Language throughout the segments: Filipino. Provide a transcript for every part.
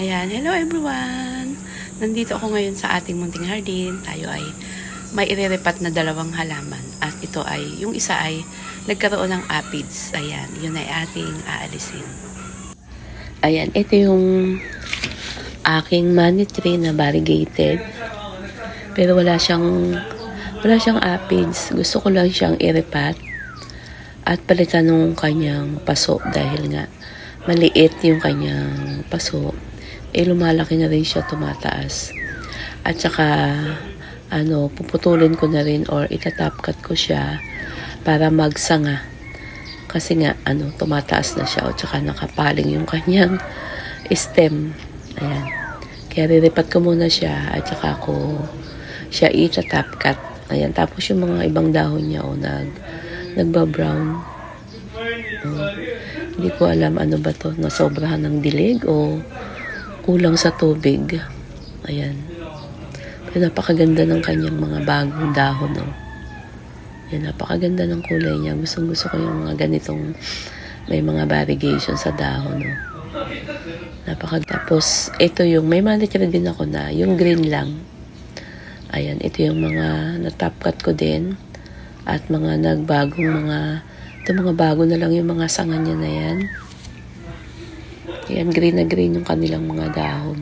Ayan, hello everyone! Nandito ako ngayon sa ating munting hardin. Tayo ay may ireripat na dalawang halaman. At ito ay, yung isa ay nagkaroon ng aphids. Ayan, yun ay ating aalisin. Ayan, ito yung aking money tree na variegated. Pero wala siyang aphids. Gusto ko lang siyang iripat at palitan ng kanyang paso dahil nga maliit yung kanyang paso. Lumalaki na rin siya, tumataas. At saka, puputulin ko na rin or itatapkat ko siya para magsanga. Kasi nga, tumataas na siya. At saka nakapaling yung kanyang stem. Ayan. Kaya riripat ko muna siya at saka ko siya itatapkat. Ayan. Tapos yung mga ibang dahon niya, nagba-brown. Hindi ko alam ano ba to, nasobrahan ng dilig o kulang sa tubig. Ayan. Pero napakaganda ng kanyang mga bagong dahon. Ayan, napakaganda ng kulay niya. Gusto ko yung mga ganitong may mga variegation sa dahon. Tapos, ito yung, may manitira din ako na, yung green lang. Ayan, ito yung mga natapkat ko din. At mga ito mga bago na lang yung mga sanga niya na yan. Ayan, green na green yung kanilang mga dahon.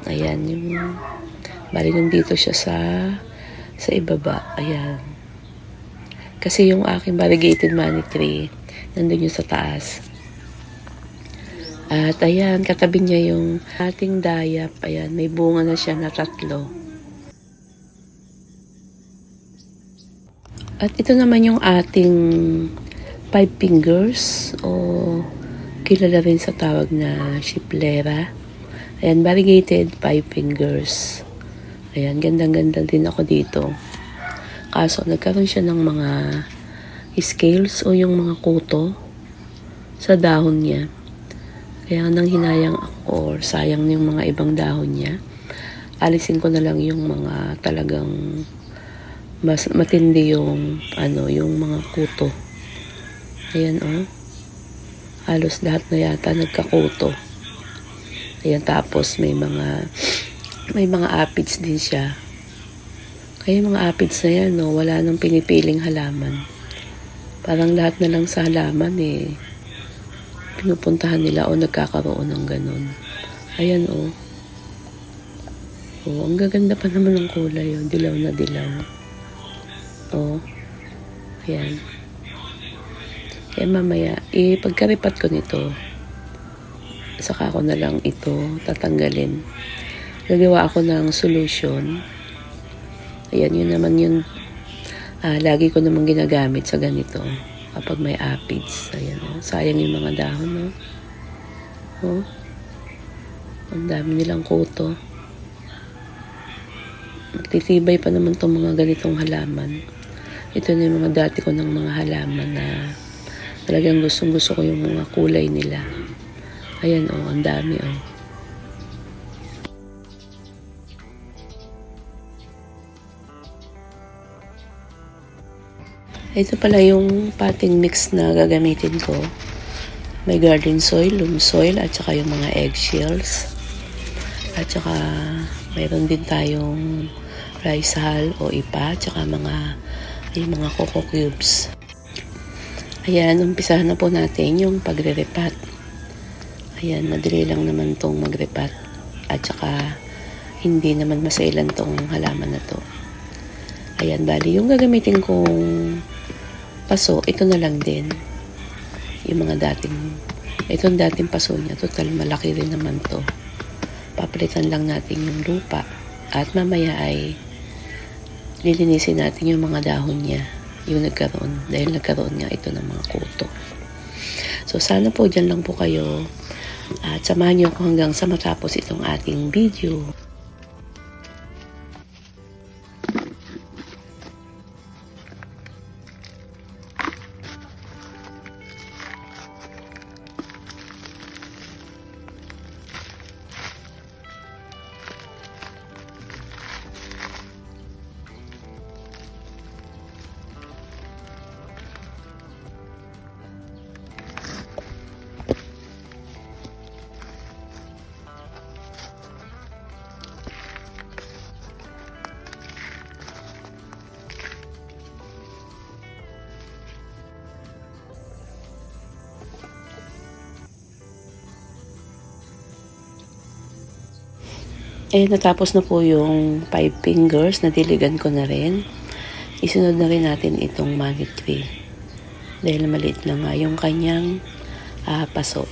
Ayan, bali nandito siya sa ibaba. Ayan. Kasi yung aking variegated money tree, nandun yung sa taas. At ayan, katabi niya yung ating dayap. Ayan, may bunga na siya na 3. At ito naman yung ating 5 fingers o kilala rin sa tawag na shiplera. Ayan, variegated 5 fingers. Ayan, gandang-ganda din ako dito. Kaso nagkaroon siya ng mga scales o yung mga kuto sa dahon niya. Kaya nang hinayang ako or sayang yung mga ibang dahon niya, alisin ko na lang yung mga talagang mas matindi yung yung mga kuto. Ayan halos lahat na yata nagkakuto. Ayan, tapos may mga aphids din siya. Kaya mga aphids na yan, wala nang pinipiling halaman. Parang lahat na lang sa halaman pinupuntahan nila o nagkakaroon ng ganun. Ayan ang gaganda pa naman ng kulay, dilaw na dilaw. Ayan. Kaya mamaya, pagkaripat ko nito, saka ko na lang ito tatanggalin. Gagawa ako ng solution. Ayan, yun naman yun. Lagi ko naman ginagamit sa ganito kapag may aphids. Ayan, sayang yung mga dahon. Ang dami nilang kuto. Titibay pa naman itong mga ganitong halaman. Ito na yung mga dati ko ng mga halaman na talagang gusto ko yung mga kulay nila. Ayan ang dami Ito pala yung potting mix na gagamitin ko. May garden soil, loam soil, at saka yung mga eggshells. At saka mayroon din tayong rice hull o ipa, at saka yung mga coco cubes. Ayan, umpisahan na po natin yung pagre-repat. Ayan, madali lang naman tong magrepat. At saka, hindi naman masailan tong halaman na to. Ayan, bali, yung gagamitin kong paso, ito na lang din. Yung mga itong dating paso niya, total malaki rin naman to. Papalitan lang natin yung lupa. At mamaya ay lilinisin natin yung mga dahon niya. Yung nagkaroon. Dahil nagkaroon nga ito ng mga kuto. So, sana po dyan lang po kayo. At samahan niyo ako hanggang sa matapos itong ating video. Natapos na po yung 5 fingers, nadiligan ko na rin. Isunod na rin natin itong money tree. Dahil maliit lang nga yung kanyang paso.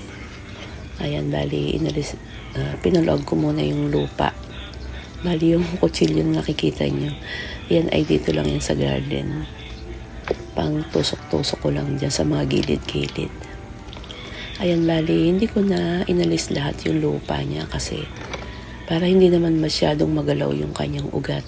Ayan, bali, pinalog ko muna yung lupa. Bali, yung kutsilyo na nakikita nyo, yan ay dito lang yan sa garden. Pang tusok-tusok ko lang dyan sa mga gilid-gilid. Ayan, bali, hindi ko na inalis lahat yung lupa niya kasi para hindi naman masyadong magalaw yung kanyang ugat.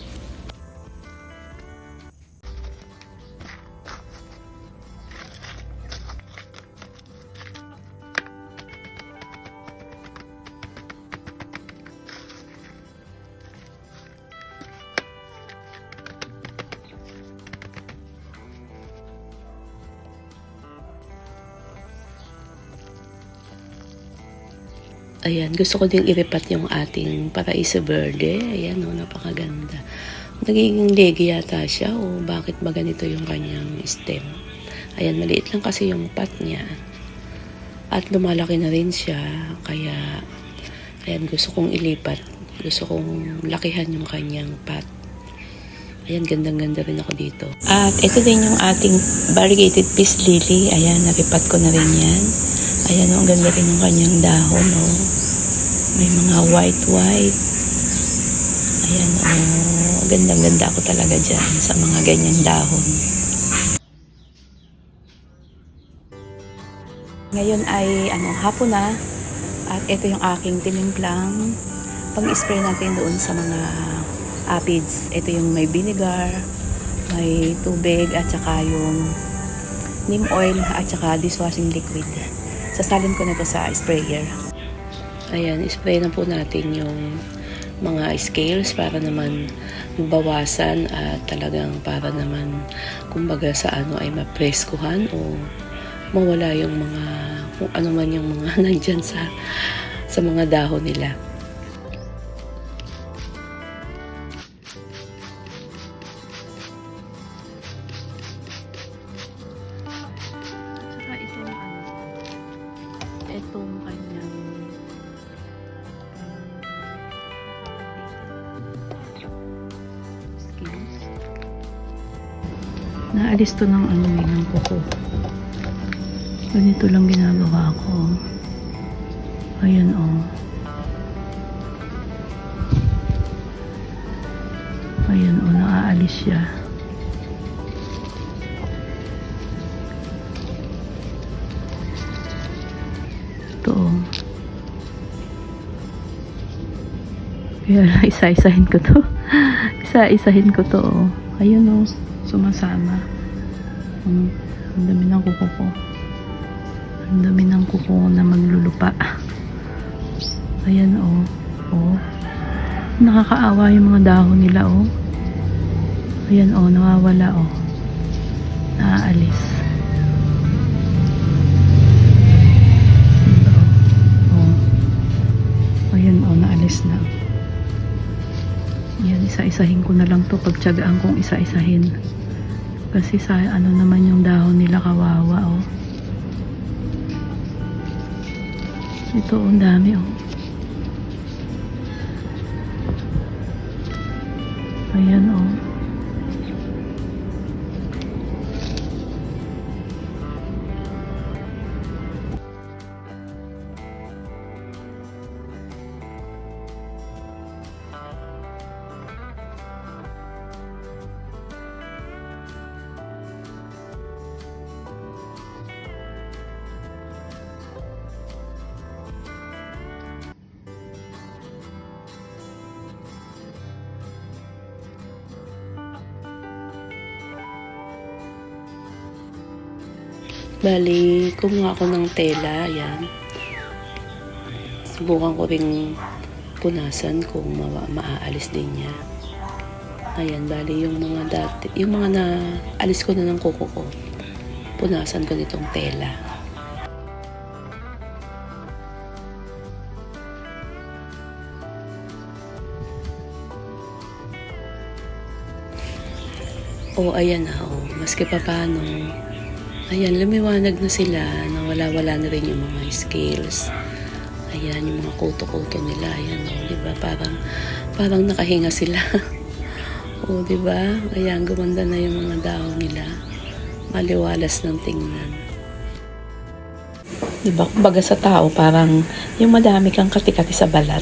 Ayan, gusto ko din iripat yung ating Paraiso Verde. Ayan, napakaganda. Nagiging legi yata siya o bakit ba ganito yung kanyang stem. Ayan, maliit lang kasi yung pot niya. At lumalaki na rin siya. Kaya, ayan, gusto kong ilipat. Gusto kong lakihan yung kanyang pot. Ayan, gandang-ganda rin ako dito. At ito din yung ating variegated peace lily. Ayan, naripat ko na rin yan. Ayan, ang ganda rin ng kanyang dahon, oh. May mga white. Ayan, oh. Gandang-ganda ako talaga dyan sa mga ganyang dahon. Ngayon ay, hapon na. At ito yung aking tinimplang pang-spray natin doon sa mga aphids. Ito yung may vinegar, may tubig, at saka yung neem oil, at saka dishwashing liquid. Sasalin ko na to sa sprayer. Ayan, spray na po natin yung mga scales para naman mabawasan at talagang para naman kumbaga sa ay mapreskuhan o mawala yung mga kung ano man yung mga nandyan sa mga dahon nila. Itong kanyang skills. Naalis to ng ng kuko. Ganito lang ginagawa ko. Ayan, oh. Ayan, oh, naaalis siya. Kaya isa-isahin ko to. Isa-isahin ko to, oh. Ayun, oh. Sumasama. Ang dami ng kuko ko. Ang dami ng kuko na maglulupa. Ayan, oh. Oh. Nakakaawa yung mga dahon nila, oh. Ayan, oh. Nawawala, oh. Naaalis. Ayan, oh. Naalis na. Yan, isa-isahin ko na lang to. Pagtsagaan kong isa-isahin. Kasi sa naman yung dahon nila, kawawa, oh. Ito, ang dami, oh. Ayan, oh. Bali, kumuha ako ng tela, ayan. Subukan ko ring punasan kung maaalis din niya. Ayan, bali yung mga naalis ko na ng kuko ko. Punasan ko nitong tela. Ayan na, maski pa paano. Ayan, lumiwanag na sila, nawala-wala na rin yung mga scales. Ayan, yung mga kuto-kuto nila. Ayan, o, diba? Parang nakahinga sila. O, diba? Ayan, gumanda na yung mga dahon nila. Maliwalas ng tingnan. Diba? Kumbaga sa tao, parang yung madami kang kati-kati sa balat.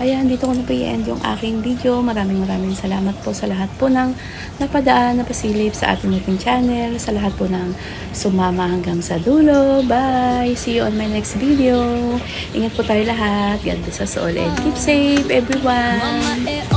Ayan, dito ko na po i-end yung aking video. Maraming salamat po sa lahat po ng napadaan, napasilip sa ating ating channel. Sa lahat po ng sumama hanggang sa dulo. Bye! See you on my next video. Ingat po tayo lahat. God bless us all and keep safe, everyone!